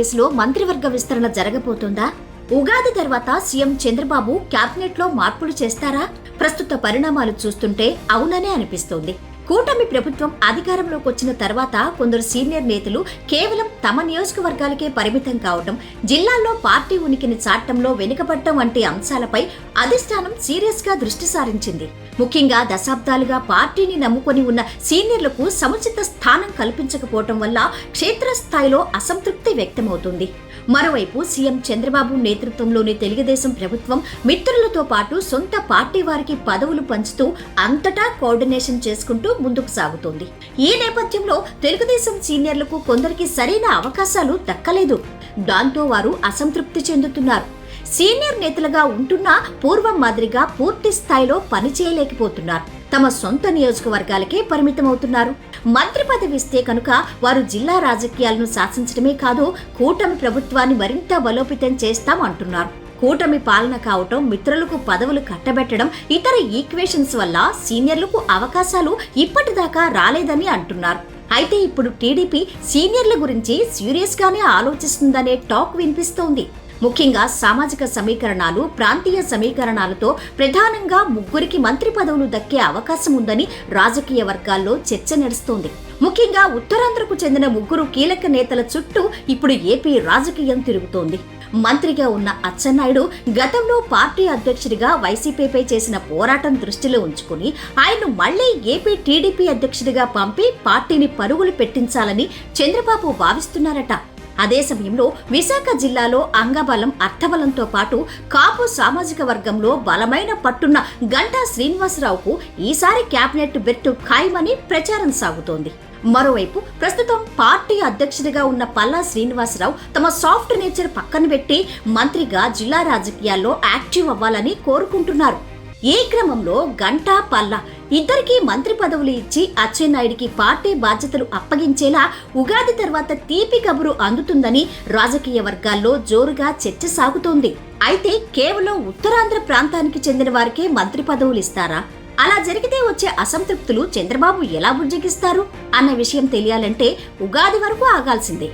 ఆంధ్రప్రదేశ్లో మంత్రివర్గ విస్తరణ జరగబోతోందా? ఉగాది తర్వాత సీఎం చంద్రబాబు క్యాబినెట్లో మార్పులు చేస్తారా? ప్రస్తుత పరిణామాలు చూస్తుంటే అవుననే అనిపిస్తోంది. కూటమి ప్రభుత్వం అధికారంలోకి వచ్చిన తర్వాత కొందరు సీనియర్ నేతలు కేవలం తమ నియోజకవర్గాలకే పరిమితం కావటం, జిల్లాల్లో పార్టీ ఉనికిని చాటంలో వెనుకబడటం వంటి అంశాలపై అధిష్టానం సీరియస్ గా దృష్టి సారించింది. ముఖ్యంగా దశాబ్దాలుగా పార్టీని నమ్ముకొని ఉన్న సీనియర్లకు సముచిత స్థానం కల్పించకపోవటం వల్ల క్షేత్రస్థాయిలో అసంతృప్తి వ్యక్తమవుతుంది. మరోవైపు సీఎం చంద్రబాబు నేతృత్వంలోని తెలుగుదేశం ప్రభుత్వం మిత్రులతో పాటు సొంత పార్టీ వారికి పదవులు పంచుతూ అంతటా కోఆర్డినేషన్ చేసుకుంటూ ముందుకు సాగుతోంది. ఈ నేపథ్యంలో తెలుగుదేశం సీనియర్లకు కొందరికి సరైన అవకాశాలు దక్కలేదు. దాంతో వారు అసంతృప్తి చెందుతున్నారు. సీనియర్ నేతలుగా ఉంటున్నా పూర్వం మాదిరిగా పూర్తి స్థాయిలో పనిచేయలేకపోతున్నారు. తమ సొంత నియోజకవర్గాలకే పరిమితమవుతున్నారు. మంత్రి పదవి ఇస్తే కనుక వారు జిల్లా రాజకీయాలను శాసించడమే కాదు, కూటమి ప్రభుత్వాన్ని మరింత బలోపేతం చేస్తాం అంటున్నారు. కూటమి పాలన కావటం, మిత్రులకు పదవులు కట్టబెట్టడం, ఇతర ఈక్వేషన్స్ వల్ల సీనియర్లకు అవకాశాలు ఇప్పటిదాకా రాలేదని అంటున్నారు. అయితే ఇప్పుడు టీడీపీ సీనియర్ల గురించి సీరియస్ గానే ఆలోచిస్తుందనే టాక్ వినిపిస్తోంది. ముఖ్యంగా సామాజిక సమీకరణాలు, ప్రాంతీయ సమీకరణాలతో ప్రధానంగా ముగ్గురికి మంత్రి పదవులు దక్కే అవకాశం ఉందని రాజకీయ వర్గాల్లో చర్చ నడుస్తోంది. ముఖ్యంగా ఉత్తరాంధ్రకు చెందిన ముగ్గురు కీలక నేతల చుట్టూ ఇప్పుడు ఏపీ రాజకీయం తిరుగుతోంది. మంత్రిగా ఉన్న అచ్చెన్నాయుడు గతంలో పార్టీ అధ్యక్షుడిగా వైసీపీపై చేసిన పోరాటం దృష్టిలో ఉంచుకుని ఆయన్ను మళ్లీ ఏపీ టీడీపీ అధ్యక్షుడిగా పంపి పార్టీని పరుగులు పెట్టించాలని చంద్రబాబు భావిస్తున్నారట. అదే సమయంలో విశాఖ జిల్లాలో అంగబలం, అర్థబలంతో పాటు కాపు సామాజిక వర్గంలో బలమైన పట్టున్న గంటా శ్రీనివాసరావుకు ఈసారి క్యాబినెట్ బెర్తు ఖాయమని ప్రచారం సాగుతోంది. మరోవైపు ప్రస్తుతం పార్టీ అధ్యక్షుడిగా ఉన్న పల్లా శ్రీనివాసరావు తమ సాఫ్ట్ నేచర్ పక్కన పెట్టి మంత్రిగా జిల్లా రాజకీయాల్లో యాక్టివ్ అవ్వాలని కోరుకుంటున్నారు. ఈ క్రమంలో గంటా, పల్లా ఇద్దరికీ మంత్రి పదవులు ఇచ్చి అచ్చెన్నాయుడికి పార్టీ బాధ్యతలు అప్పగించేలా ఉగాది తర్వాత తీపి కబురు అందుతుందని రాజకీయ వర్గాల్లో జోరుగా చర్చ సాగుతోంది. అయితే కేవలం ఉత్తరాంధ్ర ప్రాంతానికి చెందిన వారికే మంత్రి పదవులు ఇస్తారా? అలా జరిగితే వచ్చే అసంతృప్తులు చంద్రబాబు ఎలా బుజ్జగిస్తారు అన్న విషయం తెలియాలంటే ఉగాది వరకు ఆగాల్సిందే.